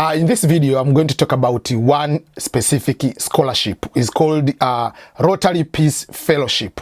In this video, I'm going to talk about one specific scholarship. It's called Rotary Peace Fellowship.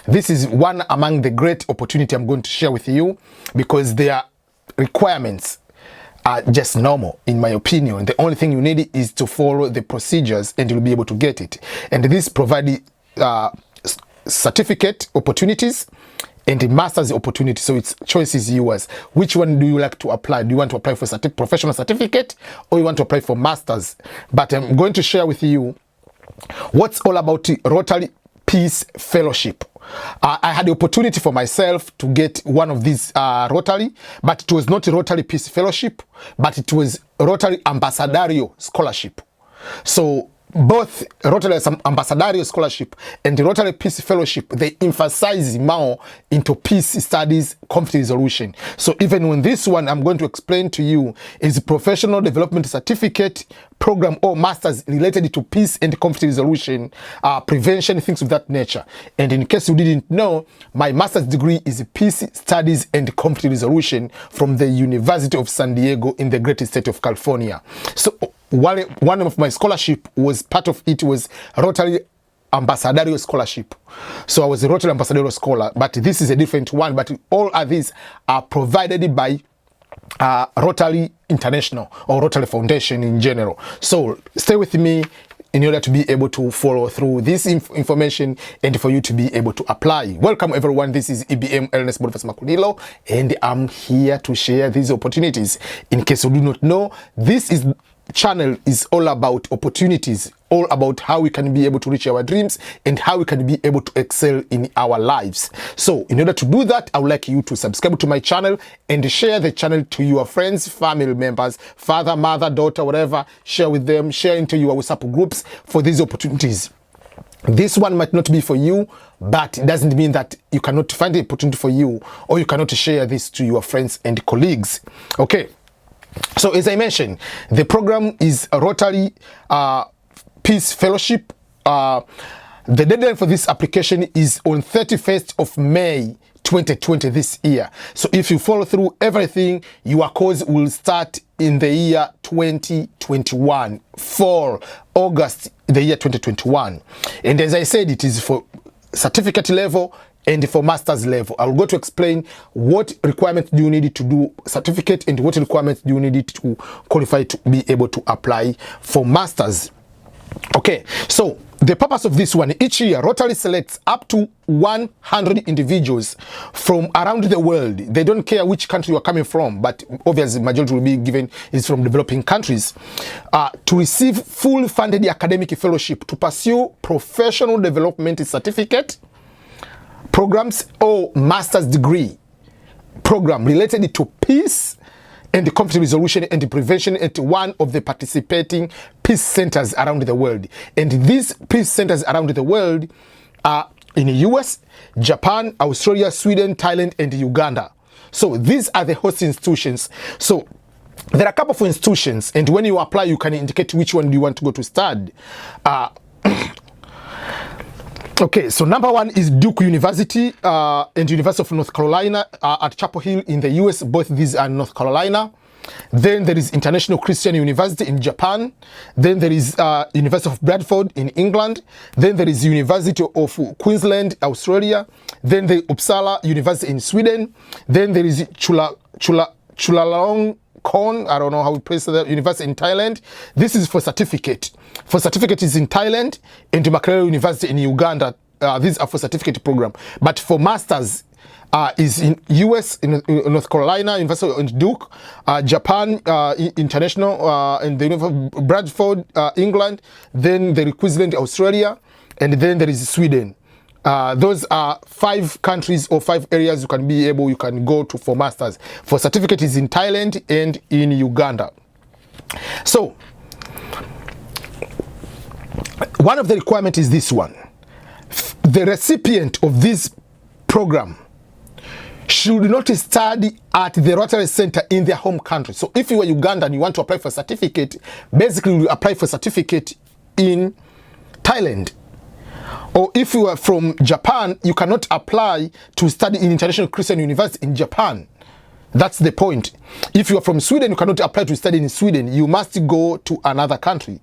This is one among the great opportunity I'm going to share with you because their requirements are just normal, in my opinion. The only thing you need is to follow the procedures and you'll be able to get it. And this provides certificate opportunities and a master's opportunity, so its choice is yours. Which one do you like to apply? Do you want to apply for professional certificate, or you want to apply for master's? But I'm going to share with you what's all about Rotary Peace Fellowship. I had the opportunity for myself to get one of these Rotary, but it was not a Rotary Peace Fellowship, but it was Rotary Ambassadorial Scholarship. So both Rotary Ambassadorial Scholarship and the Rotary Peace Fellowship, they emphasize more into peace studies, conflict resolution. So even when this one I'm going to explain to you is a professional development certificate program or masters related to peace and conflict resolution, prevention, things of that nature. And in case you didn't know, my master's degree is peace studies and conflict resolution from the University of San Diego in the great state of California. So one of my scholarship was part of it was Rotary Ambassadorial Scholarship. So I was a Rotary Ambassadorial Scholar, but this is a different one. But all of these are provided by Rotary International or Rotary Foundation in general. So stay with me in order to be able to follow through this information and for you to be able to apply. Welcome everyone, this is EBM Ernest Boniface Makulilo, and I'm here to share these opportunities. In case you do not know, this channel is all about opportunities, all about how we can be able to reach our dreams and how we can be able to excel in our lives. So in order to do that, I would like you to subscribe to my channel and share the channel to your friends, family members, father, mother, daughter, whatever. Share with them, share into your WhatsApp groups for these opportunities. This one might not be for you, but it doesn't mean that you cannot find the opportunity for you or you cannot share this to your friends and colleagues. Okay. So as I mentioned, the program is a Rotary Peace Fellowship. The deadline for this application is on 31st of May 2020 this year. So if you follow through everything, your course will start in the year 2021, fall, August, the year 2021. And as I said, it is for certificate level and for master's level. I'll go to explain what requirements do you need to do certificate and what requirements do you need to qualify to be able to apply for masters. Okay, so the purpose of this one, each year Rotary selects up to 100 individuals from around the world. They don't care which country you are coming from, but obviously majority will be given is from developing countries, to receive full funded academic fellowship to pursue professional development certificate programs or master's degree program related to peace and conflict resolution and prevention at one of the participating peace centers around the world. And these peace centers around the world are in the US, Japan, Australia, Sweden, Thailand, and Uganda. So these are the host institutions. So there are a couple of institutions, and when you apply, you can indicate which one do you want to go to study. Okay, so number one is Duke University and University of North Carolina at Chapel Hill in the US. Both these are North Carolina. Then there is International Christian University in Japan. Then there is University of Bradford in England. Then there is University of Queensland, Australia. Then the Uppsala University in Sweden. Then there is Chulalongkorn, I don't know how we place that, University in Thailand. This is for certificate. For certificate is in Thailand, and Makerere University in Uganda. These are for certificate program. But for masters is in US, in North Carolina, University of Duke, Japan, International, and the University of Bradford, England. Then there is Queensland, Australia, and then there is Sweden. Those are 5 countries or 5 areas you can go to for masters. For certificate is in Thailand and in Uganda. So one of the requirements is this one. The recipient of this program should not study at the Rotary Center in their home country. So if you are Ugandan and you want to apply for a certificate, basically you apply for a certificate in Thailand. Or if you are from Japan, you cannot apply to study in International Christian University in Japan. That's the point. If you are from Sweden, you cannot apply to study in Sweden. You must go to another country.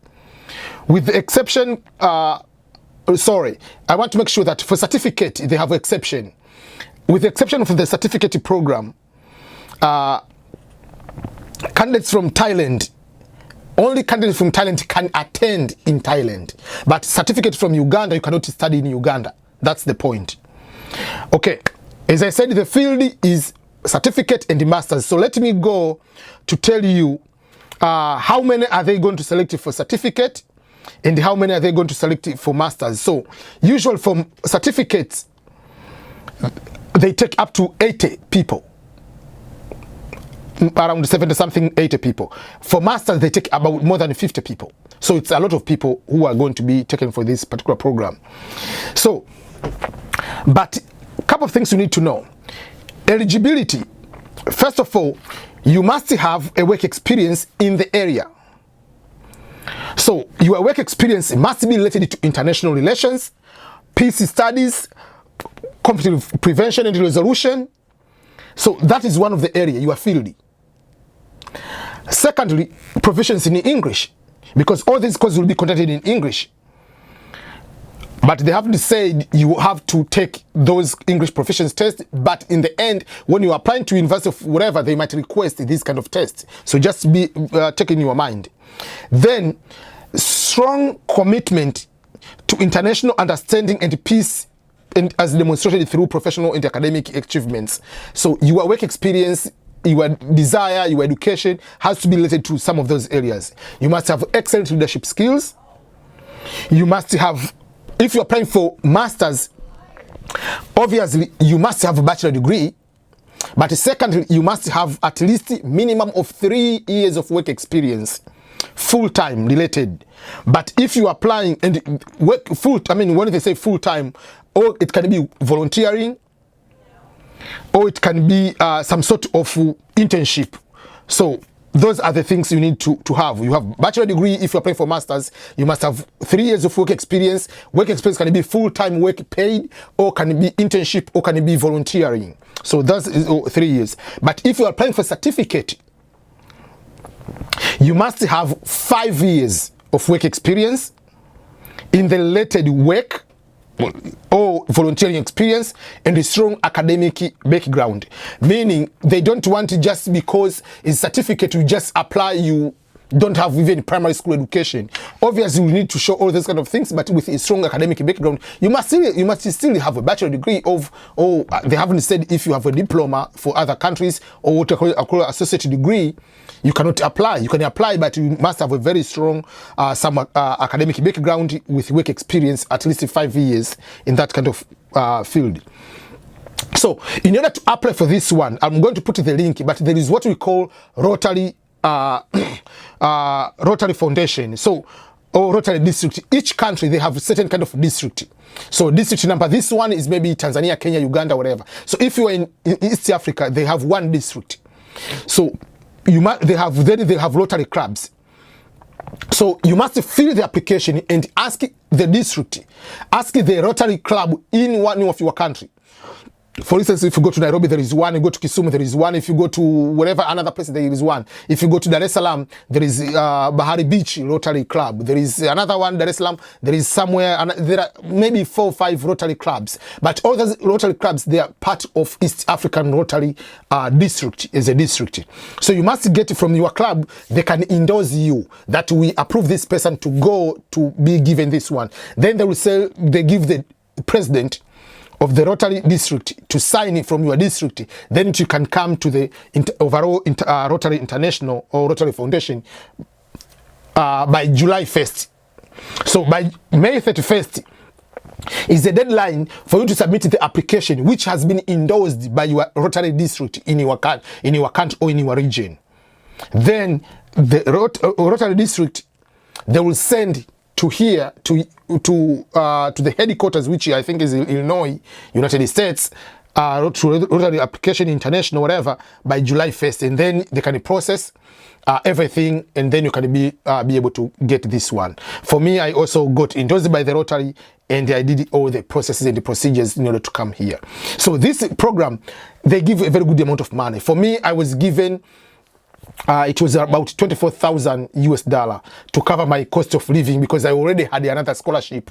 With the exception, sorry, I want to make sure that for certificate, they have exception. With the exception of the certificate program, candidates from Thailand, only candidates from Thailand can attend in Thailand. But certificate from Uganda, you cannot study in Uganda. That's the point. Okay, as I said, the field is certificate and masters. So let me go to tell you how many are they going to select for certificate and how many are they going to select for masters. So usually from certificates, they take up to 80 people. Around 70 something, 80 people. For masters, they take about more than 50 people. So it's a lot of people who are going to be taken for this particular program. So, but a couple of things you need to know. Eligibility. First of all, you must have a work experience in the area. So your work experience must be related to international relations, peace studies, conflict prevention and resolution. So that is one of the area you are field. Secondly, proficiency in English, because all these courses will be conducted in English. But they haven't said you have to take those English proficiency tests, but in the end, when you are applying to university of whatever, they might request this kind of test. So just be taking in your mind. Then, strong commitment to international understanding and peace, and as demonstrated through professional and academic achievements. So your work experience, your desire, your education has to be related to some of those areas. You must have excellent leadership skills. You must have, if you're applying for masters, obviously you must have a bachelor degree. But secondly, you must have at least minimum of 3 years of work experience, full-time related. But if you are applying and work full, I mean, when they say full-time, or it can be volunteering, or it can be some sort of internship. So those are the things you need to have. You have bachelor degree. If you're applying for masters, you must have 3 years of work experience. Work experience can be full-time work paid, or can be internship, or can be volunteering. So that's 3 years. But if you're applying for certificate, you must have 5 years of work experience in the related work or volunteering experience and a strong academic background. Meaning they don't want to just because it's certificate you just apply, you don't have even primary school education. Obviously you need to show all those kind of things, but with a strong academic background, you must still have a bachelor degree of, or they haven't said if you have a diploma for other countries or what I call associate degree, you cannot apply. You can apply, but you must have a very strong academic background with work experience, at least 5 years in that kind of field. So in order to apply for this one, I'm going to put the link, but there is what we call Rotary Rotary Foundation, so, or Rotary district. Each country, they have a certain kind of district. So district number, this one is maybe Tanzania, Kenya, Uganda, whatever. So if you are in East Africa, they have one district. So they have Rotary clubs. So you must fill the application and ask the district, ask the Rotary club in one of your country. For instance, if you go to Nairobi, there is one. You go to Kisumu, there is one. If you go to whatever another place, there is one. If you go to Dar es Salaam, there is Bahari Beach Rotary Club. There is another one, Dar es Salaam. There is somewhere, there are maybe 4 or 5 Rotary clubs. But all those Rotary clubs, they are part of East African Rotary district, as a district. So you must get from your club, they can endorse you, that we approve this person to go to be given this one. Then they will say, they give the president of the Rotary district to sign it from your district, then you can come to the overall Rotary International or Rotary Foundation by July 1st. So by May 31st is the deadline for you to submit the application which has been endorsed by your Rotary district in your country or in your region. Then the Rotary district, they will send to here to the headquarters, which I think is in Illinois, United States, Rotary Application International, whatever, by July 1st, and then they can process everything, and then you can be able to get this one. For me, I also got endorsed by the Rotary, and I did all the processes and the procedures in order to come here. So this program, they give a very good amount of money. For me, I was given it was about 24,000 US dollar to cover my cost of living, because I already had another scholarship,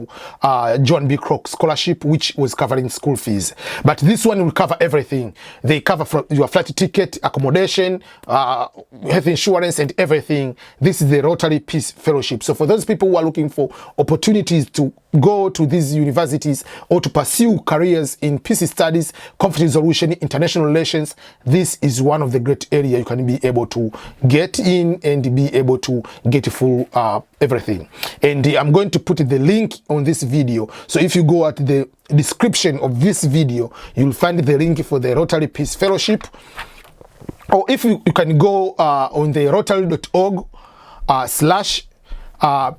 John B. Kroc scholarship, which was covering school fees. But this one will cover everything. They cover from your flight ticket, accommodation, health insurance, and everything. This is the Rotary Peace Fellowship. So for those people who are looking for opportunities to go to these universities or to pursue careers in peace studies, conflict resolution, international relations, this is one of the great areas you can be able to get in and be able to get full everything. And I'm going to put the link on this video. So if you go at the description of this video, you'll find the link for the Rotary Peace Fellowship. Or if you can go on the rotary.org slash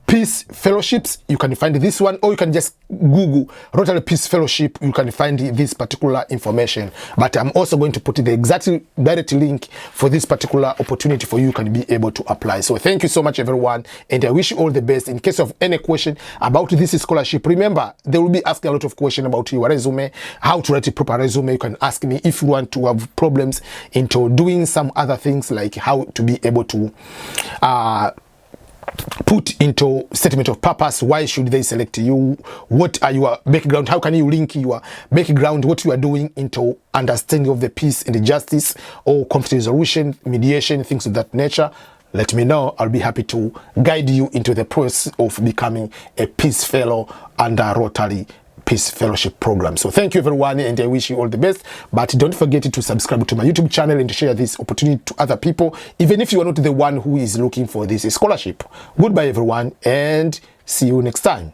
Peace Fellowships, you can find this one, or you can just Google Rotary Peace Fellowship, you can find this particular information. But I'm also going to put the exact direct link for this particular opportunity for you can be able to apply. So thank you so much, everyone, and I wish you all the best. In case of any question about this scholarship, remember, they will be asking a lot of questions about your resume, how to write a proper resume. You can ask me if you want to have problems into doing some other things, like how to be able to put into statement of purpose. Why should they select you? What are your background? How can you link your background, what you are doing, into understanding of the peace and the justice or conflict resolution, mediation, things of that nature? Let me know. I'll be happy to guide you into the process of becoming a Peace Fellow under Rotary Peace Fellowship program. So thank you, everyone, and I wish you all the best. But don't forget to subscribe to my YouTube channel and share this opportunity to other people, even if you are not the one who is looking for this scholarship. Goodbye, everyone, and see you next time.